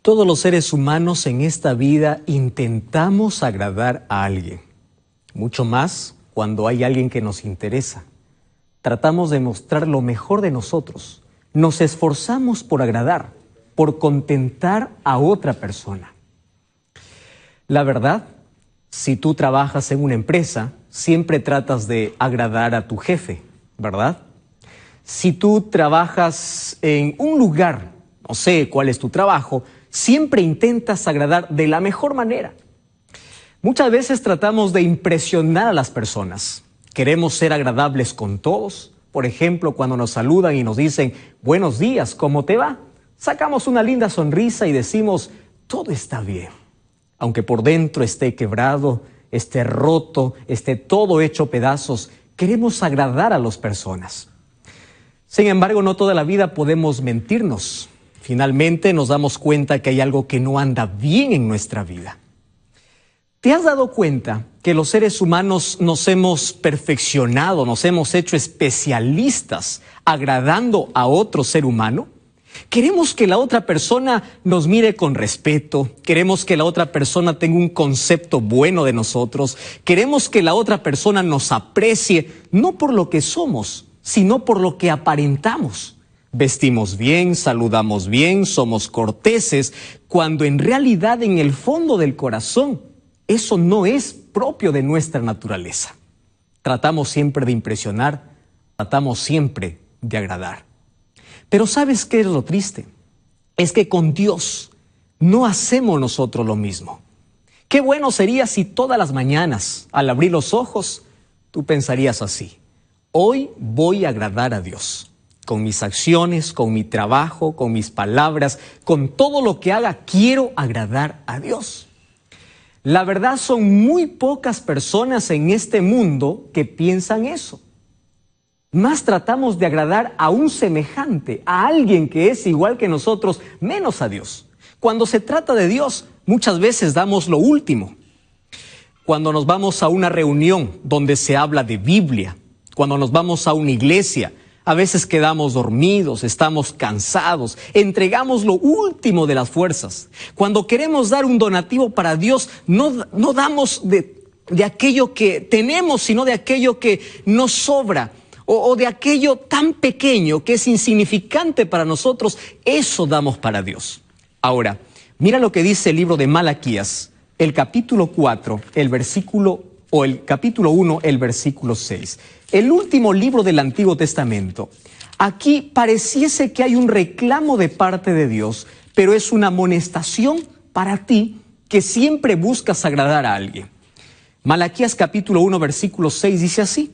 Todos los seres humanos en esta vida intentamos agradar a alguien, mucho más cuando hay alguien que nos interesa. Tratamos de mostrar lo mejor de nosotros, nos esforzamos por agradar, por contentar a otra persona. La verdad, si tú trabajas en una empresa, siempre tratas de agradar a tu jefe, ¿verdad? Si tú trabajas en un lugar, no sé cuál es tu trabajo, siempre intentas agradar de la mejor manera. Muchas veces tratamos de impresionar a las personas. Queremos ser agradables con todos. Por ejemplo, cuando nos saludan y nos dicen, buenos días, ¿cómo te va? Sacamos una linda sonrisa y decimos, todo está bien. Aunque por dentro esté quebrado, esté roto, esté todo hecho pedazos, queremos agradar a las personas. Sin embargo, no toda la vida podemos mentirnos. Finalmente nos damos cuenta que hay algo que no anda bien en nuestra vida. ¿Te has dado cuenta que los seres humanos nos hemos perfeccionado, nos hemos hecho especialistas agradando a otro ser humano? Queremos que la otra persona nos mire con respeto, queremos que la otra persona tenga un concepto bueno de nosotros, queremos que la otra persona nos aprecie, no por lo que somos, sino por lo que aparentamos. Vestimos bien, saludamos bien, somos corteses, cuando en realidad en el fondo del corazón eso no es propio de nuestra naturaleza. Tratamos siempre de impresionar, tratamos siempre de agradar. Pero ¿sabes qué es lo triste? Es que con Dios no hacemos nosotros lo mismo. Qué bueno sería si todas las mañanas, al abrir los ojos, tú pensarías así: hoy voy a agradar a Dios. Con mis acciones, con mi trabajo, con mis palabras, con todo lo que haga, quiero agradar a Dios. La verdad, son muy pocas personas en este mundo que piensan eso. Más tratamos de agradar a un semejante, a alguien que es igual que nosotros, menos a Dios. Cuando se trata de Dios, muchas veces damos lo último. Cuando nos vamos a una reunión donde se habla de Biblia, cuando nos vamos a una iglesia, a veces quedamos dormidos, estamos cansados, entregamos lo último de las fuerzas. Cuando queremos dar un donativo para Dios, no damos de aquello que tenemos, sino de aquello que nos sobra, o de aquello tan pequeño que es insignificante para nosotros. Eso damos para Dios. Ahora, mira lo que dice el libro de Malaquías, el capítulo 4, el capítulo 1, el versículo 6. El último libro del Antiguo Testamento. Aquí pareciese que hay un reclamo de parte de Dios, pero es una amonestación para ti que siempre buscas agradar a alguien. Malaquías capítulo 1, versículo 6 dice así: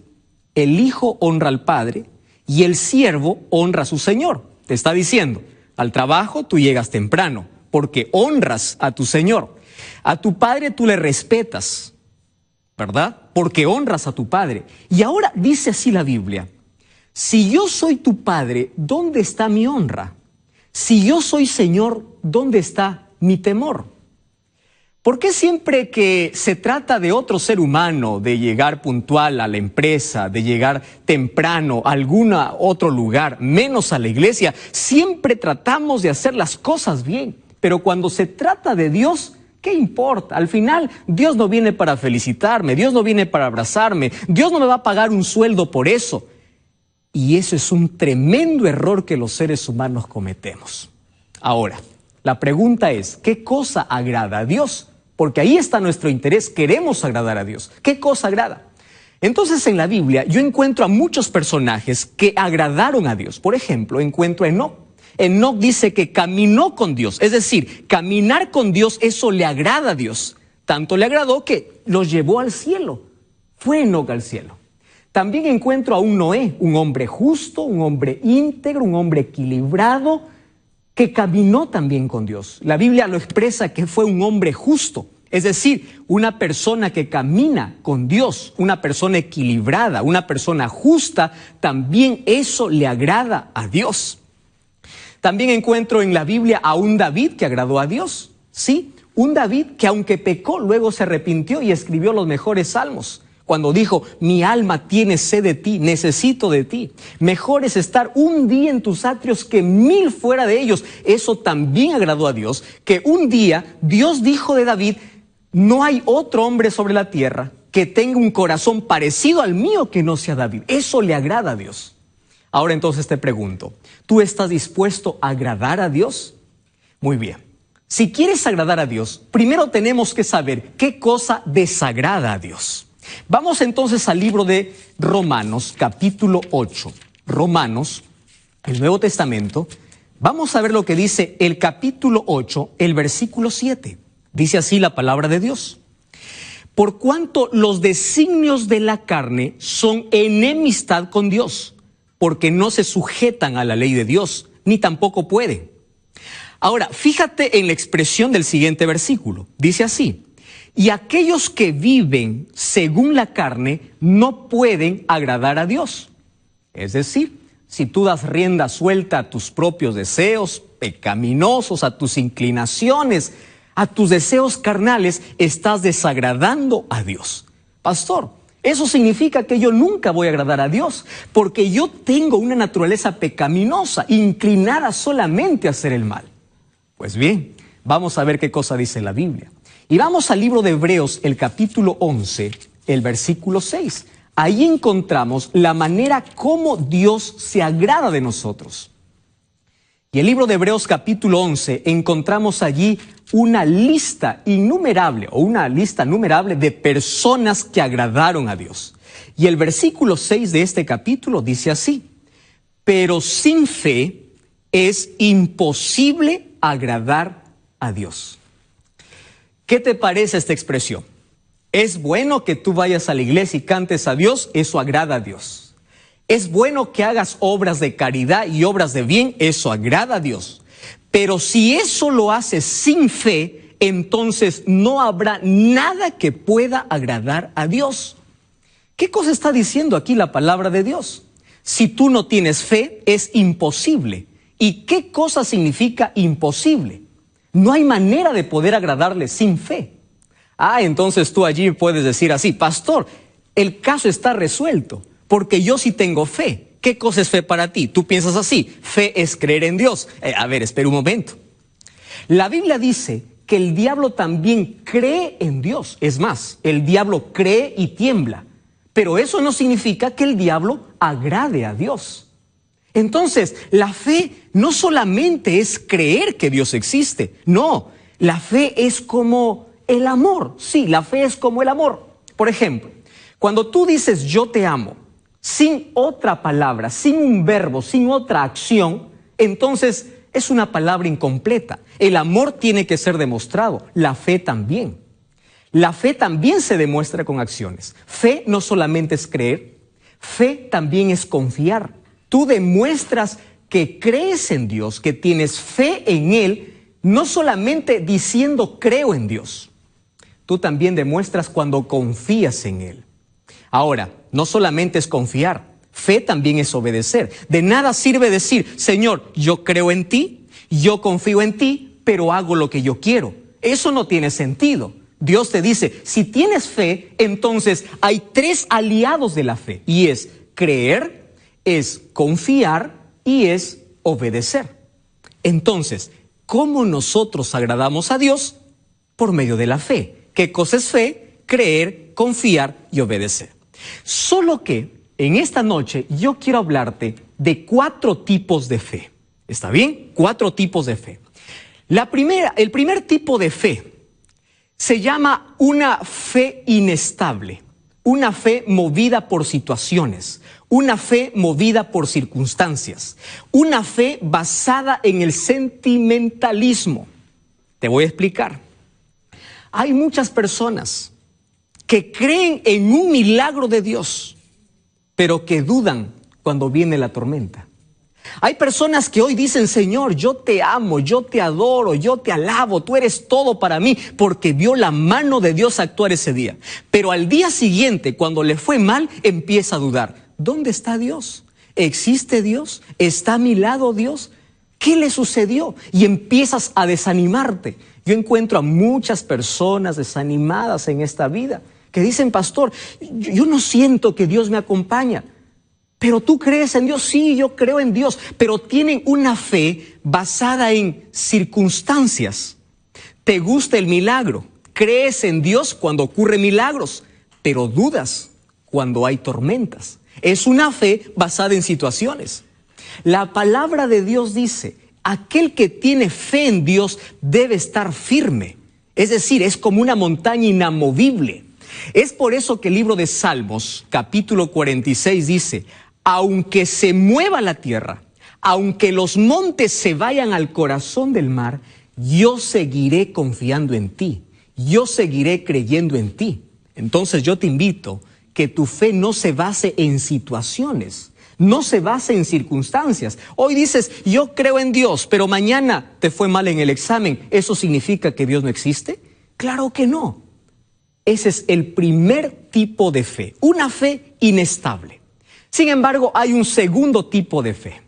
el hijo honra al padre y el siervo honra a su señor. Te está diciendo, al trabajo tú llegas temprano porque honras a tu señor. A tu padre tú le respetas, ¿verdad? Porque honras a tu padre. Y ahora dice así la Biblia: si yo soy tu padre, ¿dónde está mi honra? Si yo soy Señor, ¿dónde está mi temor? ¿Por qué siempre que se trata de otro ser humano, de llegar puntual a la empresa, de llegar temprano a algún otro lugar, menos a la iglesia, siempre tratamos de hacer las cosas bien? Pero cuando se trata de Dios, ¿qué importa? Al final, Dios no viene para felicitarme, Dios no viene para abrazarme, Dios no me va a pagar un sueldo por eso. Y eso es un tremendo error que los seres humanos cometemos. Ahora, la pregunta es, ¿qué cosa agrada a Dios? Porque ahí está nuestro interés, queremos agradar a Dios. ¿Qué cosa agrada? Entonces en la Biblia yo encuentro a muchos personajes que agradaron a Dios. Por ejemplo, encuentro a Enoc. Enoc dice que caminó con Dios, es decir, caminar con Dios, eso le agrada a Dios. Tanto le agradó que los llevó al cielo. Fue Enoc al cielo. También encuentro a un Noé, un hombre justo, un hombre íntegro, un hombre equilibrado, que caminó también con Dios. La Biblia lo expresa que fue un hombre justo, es decir, una persona que camina con Dios, una persona equilibrada, una persona justa, también eso le agrada a Dios. También encuentro en la Biblia a un David que agradó a Dios, ¿sí? Un David que aunque pecó, luego se arrepintió y escribió los mejores salmos. Cuando dijo, mi alma tiene sed de ti, necesito de ti. Mejor es estar un día en tus atrios que 1000 fuera de ellos. Eso también agradó a Dios, que un día Dios dijo de David, no hay otro hombre sobre la tierra que tenga un corazón parecido al mío que no sea David. Eso le agrada a Dios. Ahora entonces te pregunto, ¿tú estás dispuesto a agradar a Dios? Muy bien. Si quieres agradar a Dios, primero tenemos que saber qué cosa desagrada a Dios. Vamos entonces al libro de Romanos, capítulo 8. Romanos, el Nuevo Testamento. Vamos a ver lo que dice el capítulo 8, el versículo 7. Dice así la palabra de Dios. Por cuanto los designios de la carne son enemistad con Dios, porque no se sujetan a la ley de Dios, ni tampoco pueden. Ahora, fíjate en la expresión del siguiente versículo. Dice así. Y aquellos que viven según la carne no pueden agradar a Dios. Es decir, si tú das rienda suelta a tus propios deseos pecaminosos, a tus inclinaciones, a tus deseos carnales, estás desagradando a Dios. Pastor, eso significa que yo nunca voy a agradar a Dios, porque yo tengo una naturaleza pecaminosa, inclinada solamente a hacer el mal. Pues bien, vamos a ver qué cosa dice la Biblia. Y vamos al libro de Hebreos, el capítulo 11, el versículo 6. Ahí encontramos la manera como Dios se agrada de nosotros. Y el libro de Hebreos, capítulo 11, encontramos allí una lista innumerable, o una lista numerable de personas que agradaron a Dios. Y el versículo 6 de este capítulo dice así. Pero sin fe es imposible agradar a Dios. ¿Qué te parece esta expresión? Es bueno que tú vayas a la iglesia y cantes a Dios, eso agrada a Dios. Es bueno que hagas obras de caridad y obras de bien, eso agrada a Dios. Pero si eso lo haces sin fe, entonces no habrá nada que pueda agradar a Dios. ¿Qué cosa está diciendo aquí la palabra de Dios? Si tú no tienes fe, es imposible. ¿Y qué cosa significa imposible? No hay manera de poder agradarle sin fe. Entonces tú allí puedes decir así, pastor, el caso está resuelto, porque yo sí tengo fe. ¿Qué cosa es fe para ti? Tú piensas así, fe es creer en Dios. Espera un momento. La Biblia dice que el diablo también cree en Dios. Es más, el diablo cree y tiembla. Pero eso no significa que el diablo agrade a Dios. Entonces, la fe no solamente es creer que Dios existe. No, la fe es como el amor. Sí, la fe es como el amor. Por ejemplo, cuando tú dices yo te amo, sin otra palabra, sin un verbo, sin otra acción, entonces es una palabra incompleta. El amor tiene que ser demostrado, la fe también. La fe también se demuestra con acciones. Fe no solamente es creer, fe también es confiar. Tú demuestras que crees en Dios, que tienes fe en Él, no solamente diciendo creo en Dios. Tú también demuestras cuando confías en Él. Ahora, no solamente es confiar, fe también es obedecer. De nada sirve decir, Señor, yo creo en ti, yo confío en ti, pero hago lo que yo quiero. Eso no tiene sentido. Dios te dice, si tienes fe, entonces hay 3 aliados de la fe, y es creer, es confiar y es obedecer. Entonces, ¿cómo nosotros agradamos a Dios? Por medio de la fe. ¿Qué cosa es fe? Creer, confiar y obedecer. Solo que en esta noche yo quiero hablarte de 4 tipos de fe. ¿Está bien? 4 tipos de fe. El primer tipo de fe se llama una fe inestable, una fe movida por situaciones, una fe movida por circunstancias, una fe basada en el sentimentalismo. Te voy a explicar. Hay muchas personas que creen en un milagro de Dios, pero que dudan cuando viene la tormenta. Hay personas que hoy dicen, Señor, yo te amo, yo te adoro, yo te alabo, tú eres todo para mí, porque vio la mano de Dios actuar ese día. Pero al día siguiente, cuando le fue mal, empieza a dudar. ¿Dónde está Dios? ¿Existe Dios? ¿Está a mi lado Dios? ¿Qué le sucedió? Y empiezas a desanimarte. Yo encuentro a muchas personas desanimadas en esta vida, que dicen, pastor, yo no siento que Dios me acompaña. Pero tú crees en Dios, sí, yo creo en Dios, pero tienen una fe basada en circunstancias. Te gusta el milagro, crees en Dios cuando ocurren milagros, pero dudas cuando hay tormentas. Es una fe basada en situaciones. La palabra de Dios dice, aquel que tiene fe en Dios debe estar firme. Es decir, es como una montaña inamovible. Es por eso que el libro de Salmos, capítulo 46, dice, aunque se mueva la tierra, aunque los montes se vayan al corazón del mar, yo seguiré confiando en ti, yo seguiré creyendo en ti. Entonces yo te invito que tu fe no se base en situaciones, no se base en circunstancias. Hoy dices, yo creo en Dios, pero mañana te fue mal en el examen. ¿Eso significa que Dios no existe? Claro que no. Ese es el primer tipo de fe, una fe inestable. Sin embargo, hay un segundo tipo de fe.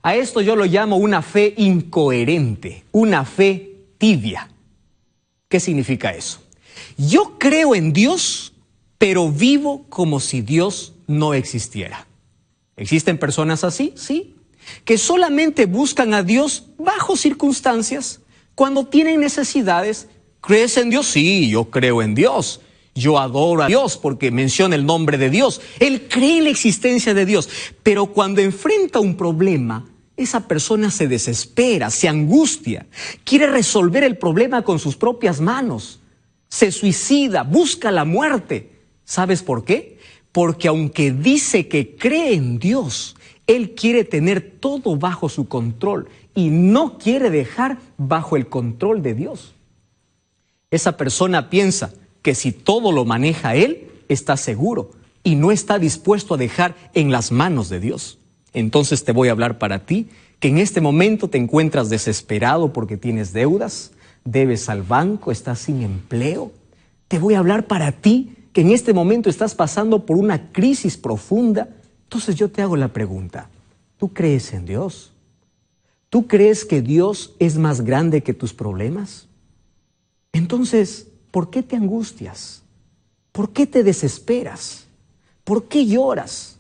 A esto yo lo llamo una fe incoherente, una fe tibia. ¿Qué significa eso? Yo creo en Dios, pero vivo como si Dios no existiera. ¿Existen personas así? Sí. Que solamente buscan a Dios bajo circunstancias, cuando tienen necesidades. ¿Crees en Dios? Sí, yo creo en Dios. Yo adoro a Dios porque menciona el nombre de Dios. Él cree en la existencia de Dios. Pero cuando enfrenta un problema, esa persona se desespera, se angustia, quiere resolver el problema con sus propias manos, se suicida, busca la muerte. ¿Sabes por qué? Porque aunque dice que cree en Dios, él quiere tener todo bajo su control y no quiere dejar bajo el control de Dios. Esa persona piensa que si todo lo maneja él, está seguro y no está dispuesto a dejar en las manos de Dios. Entonces te voy a hablar para ti, que en este momento te encuentras desesperado porque tienes deudas, debes al banco, estás sin empleo. Te voy a hablar para ti, que en este momento estás pasando por una crisis profunda. Entonces yo te hago la pregunta, ¿tú crees en Dios? ¿Tú crees que Dios es más grande que tus problemas? Entonces, ¿por qué te angustias? ¿Por qué te desesperas? ¿Por qué lloras?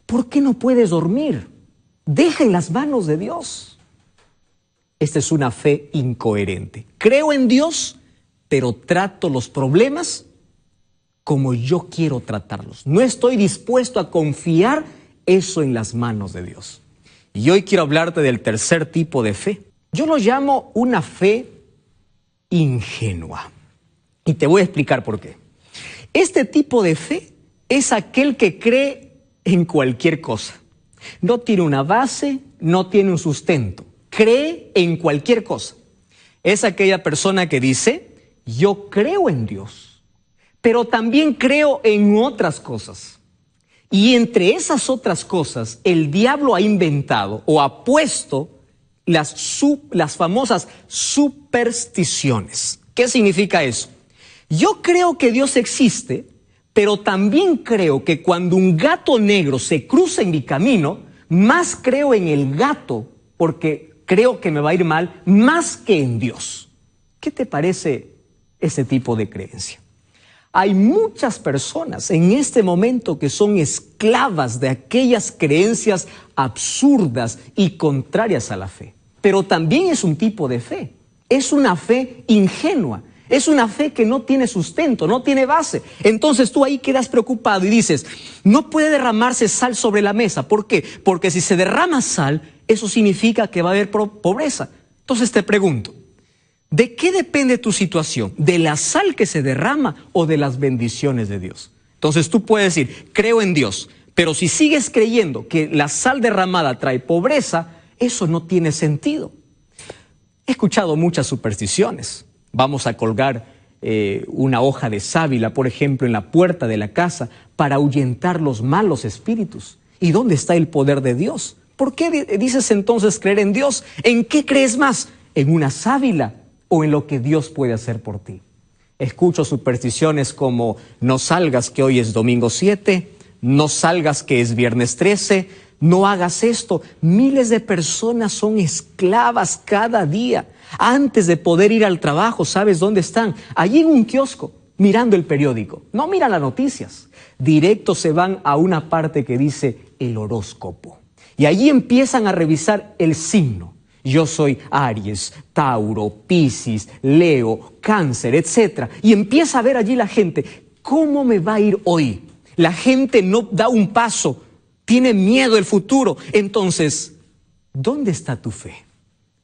¿Por qué no puedes dormir? Deja en las manos de Dios. Esta es una fe incoherente. Creo en Dios, pero trato los problemas como yo quiero tratarlos. No estoy dispuesto a confiar eso en las manos de Dios. Y hoy quiero hablarte del tercer tipo de fe. Yo lo llamo una fe ingenua. Y te voy a explicar por qué. Este tipo de fe es aquel que cree en cualquier cosa. No tiene una base, no tiene un sustento. Cree en cualquier cosa. Es aquella persona que dice, yo creo en Dios, pero también creo en otras cosas. Y entre esas otras cosas, el diablo ha inventado o ha puesto las famosas supersticiones. ¿Qué significa eso? Yo creo que Dios existe, pero también creo que cuando un gato negro se cruza en mi camino, más creo en el gato porque creo que me va a ir mal, más que en Dios. ¿Qué te parece ese tipo de creencia? Hay muchas personas en este momento que son esclavas de aquellas creencias absurdas y contrarias a la fe. Pero también es un tipo de fe. Es una fe ingenua. Es una fe que no tiene sustento, no tiene base. Entonces tú ahí quedas preocupado y dices, no puede derramarse sal sobre la mesa. ¿Por qué? Porque si se derrama sal, eso significa que va a haber pobreza. Entonces te pregunto, ¿de qué depende tu situación? ¿De la sal que se derrama o de las bendiciones de Dios? Entonces tú puedes decir, creo en Dios, pero si sigues creyendo que la sal derramada trae pobreza, eso no tiene sentido. He escuchado muchas supersticiones. Vamos a colgar una hoja de sábila, por ejemplo, en la puerta de la casa para ahuyentar los malos espíritus. ¿Y dónde está el poder de Dios? ¿Por qué dices entonces creer en Dios? ¿En qué crees más? ¿En una sábila o en lo que Dios puede hacer por ti? Escucho supersticiones como no salgas que hoy es domingo 7, no salgas que es viernes 13, no hagas esto. Miles de personas son esclavas cada día. Antes de poder ir al trabajo, ¿sabes dónde están? Allí en un kiosco, mirando el periódico, no miran las noticias. Directo se van a una parte que dice el horóscopo. Y allí empiezan a revisar el signo. Yo soy Aries, Tauro, Piscis, Leo, Cáncer, etc. Y empieza a ver allí la gente, ¿cómo me va a ir hoy? La gente no da un paso, tiene miedo del futuro. Entonces, ¿dónde está tu fe?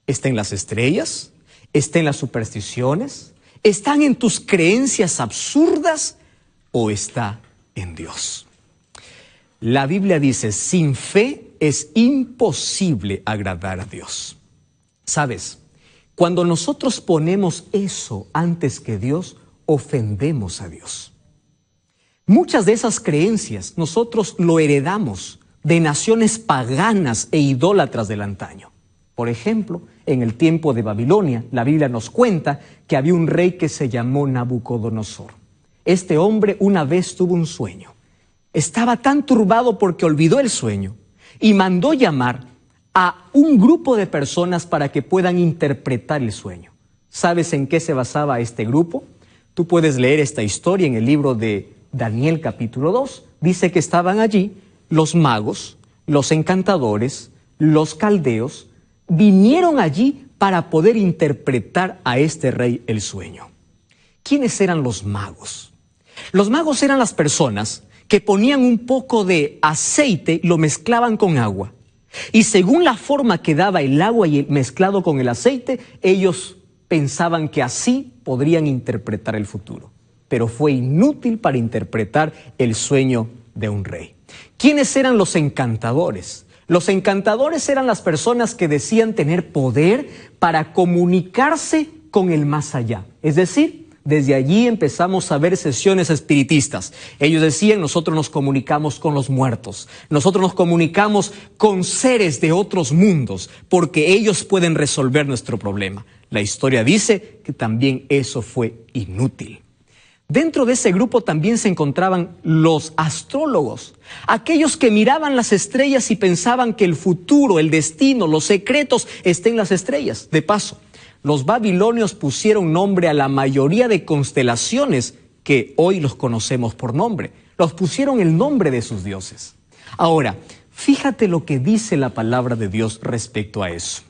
¿Está en las estrellas? ¿Está en las supersticiones? ¿Están en tus creencias absurdas? ¿O está en Dios? La Biblia dice, sin fe es imposible agradar a Dios. ¿Sabes? Cuando nosotros ponemos eso antes que Dios, ofendemos a Dios. Muchas de esas creencias nosotros lo heredamos de naciones paganas e idólatras del antaño. Por ejemplo, en el tiempo de Babilonia, la Biblia nos cuenta que había un rey que se llamó Nabucodonosor. Este hombre una vez tuvo un sueño. Estaba tan turbado porque olvidó el sueño y mandó llamar a un grupo de personas para que puedan interpretar el sueño. ¿Sabes en qué se basaba este grupo? Tú puedes leer esta historia en el libro de Daniel capítulo 2. Dice que estaban allí los magos, los encantadores, los caldeos, vinieron allí para poder interpretar a este rey el sueño. ¿Quiénes eran los magos? Los magos eran las personas que ponían un poco de aceite, lo mezclaban con agua. Y según la forma que daba el agua y mezclado con el aceite, ellos pensaban que así podrían interpretar el futuro. Pero fue inútil para interpretar el sueño de un rey. ¿Quiénes eran los encantadores? Los encantadores eran las personas que decían tener poder para comunicarse con el más allá. Es decir, desde allí empezamos a ver sesiones espiritistas. Ellos decían, nosotros nos comunicamos con los muertos. Nosotros nos comunicamos con seres de otros mundos, porque ellos pueden resolver nuestro problema. La historia dice que también eso fue inútil. Dentro de ese grupo también se encontraban los astrólogos, aquellos que miraban las estrellas y pensaban que el futuro, el destino, los secretos están en las estrellas. De paso, los babilonios pusieron nombre a la mayoría de constelaciones que hoy los conocemos por nombre. Los pusieron el nombre de sus dioses. Ahora, fíjate lo que dice la palabra de Dios respecto a eso.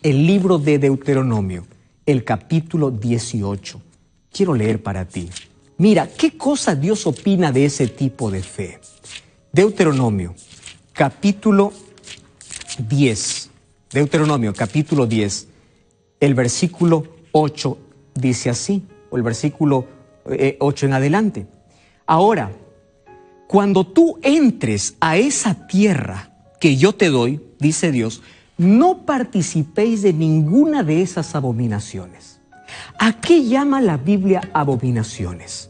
El libro de Deuteronomio, el capítulo 18. Quiero leer para ti. Mira, ¿qué cosa Dios opina de ese tipo de fe? Deuteronomio, capítulo 10. Deuteronomio, capítulo 10. El versículo 8 dice así, o el versículo 8 en adelante. Ahora, cuando tú entres a esa tierra que yo te doy, dice Dios, no participéis de ninguna de esas abominaciones. ¿A qué llama la Biblia abominaciones?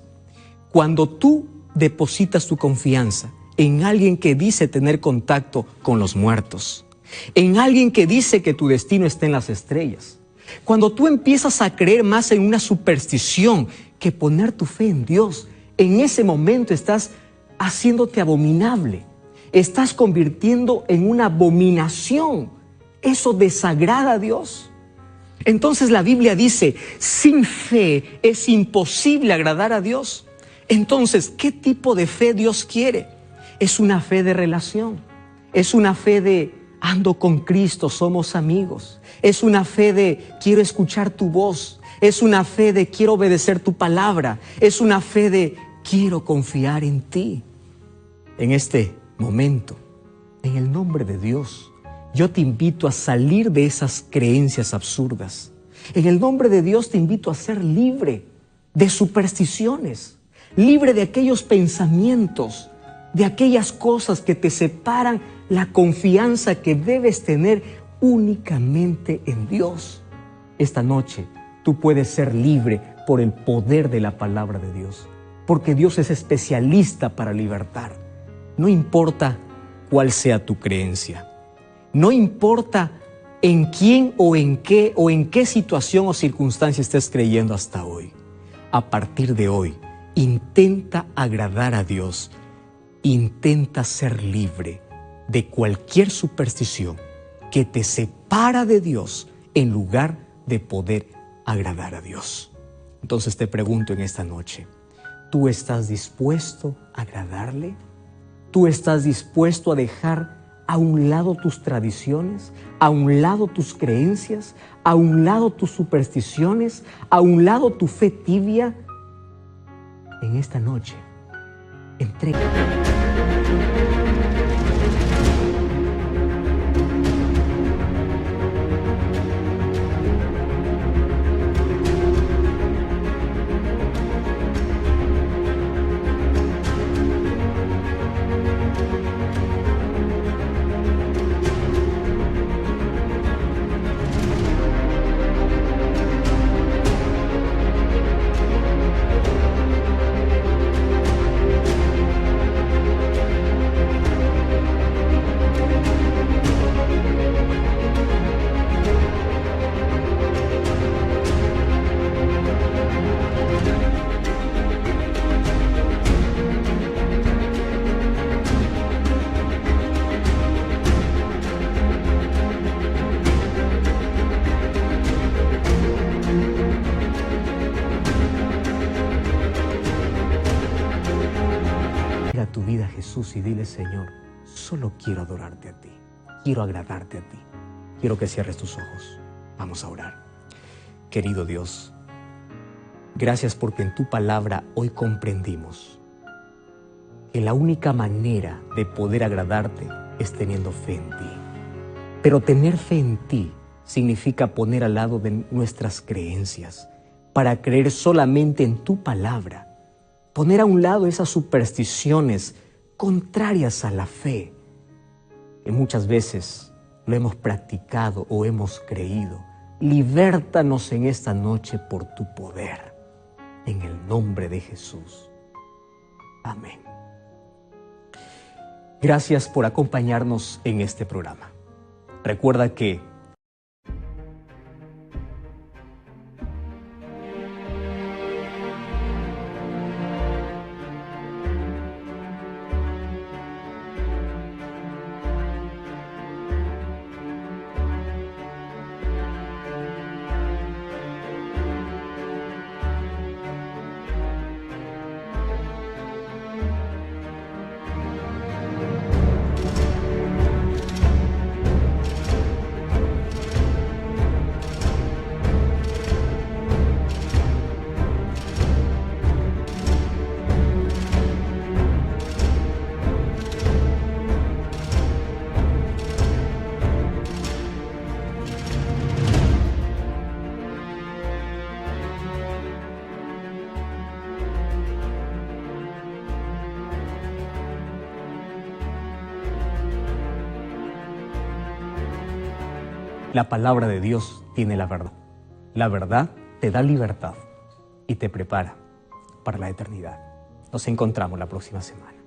Cuando tú depositas tu confianza en alguien que dice tener contacto con los muertos, en alguien que dice que tu destino está en las estrellas, cuando tú empiezas a creer más en una superstición que poner tu fe en Dios, en ese momento estás haciéndote abominable, estás convirtiendo en una abominación. Eso desagrada a Dios. Entonces la Biblia dice, sin fe es imposible agradar a Dios. Entonces, ¿qué tipo de fe Dios quiere? Es una fe de relación, es una fe de ando con Cristo, somos amigos, es una fe de quiero escuchar tu voz, es una fe de quiero obedecer tu palabra, es una fe de quiero confiar en ti. En este momento, en el nombre de Dios, yo te invito a salir de esas creencias absurdas. En el nombre de Dios te invito a ser libre de supersticiones, libre de aquellos pensamientos, de aquellas cosas que te separan la confianza que debes tener únicamente en Dios. Esta noche tú puedes ser libre por el poder de la palabra de Dios, porque Dios es especialista para libertar. No importa cuál sea tu creencia. No importa en quién o en qué situación o circunstancia estés creyendo hasta hoy. A partir de hoy, intenta agradar a Dios. Intenta ser libre de cualquier superstición que te separa de Dios en lugar de poder agradar a Dios. Entonces te pregunto en esta noche, ¿tú estás dispuesto a agradarle? ¿Tú estás dispuesto a dejar a un lado tus tradiciones, a un lado tus creencias, a un lado tus supersticiones, a un lado tu fe tibia? En esta noche, entrega. Tu vida a Jesús y dile: Señor, solo quiero adorarte a ti, quiero agradarte a ti. Quiero que cierres tus ojos. Vamos a orar. Querido Dios, gracias porque en tu palabra hoy comprendimos que la única manera de poder agradarte es teniendo fe en ti. Pero tener fe en ti significa poner al lado de nuestras creencias para creer solamente en tu palabra. Poner a un lado esas supersticiones contrarias a la fe, que muchas veces lo hemos practicado o hemos creído. Libértanos en esta noche por tu poder, en el nombre de Jesús. Amén. Gracias por acompañarnos en este programa. Recuerda que la palabra de Dios tiene la verdad. La verdad te da libertad y te prepara para la eternidad. Nos encontramos la próxima semana.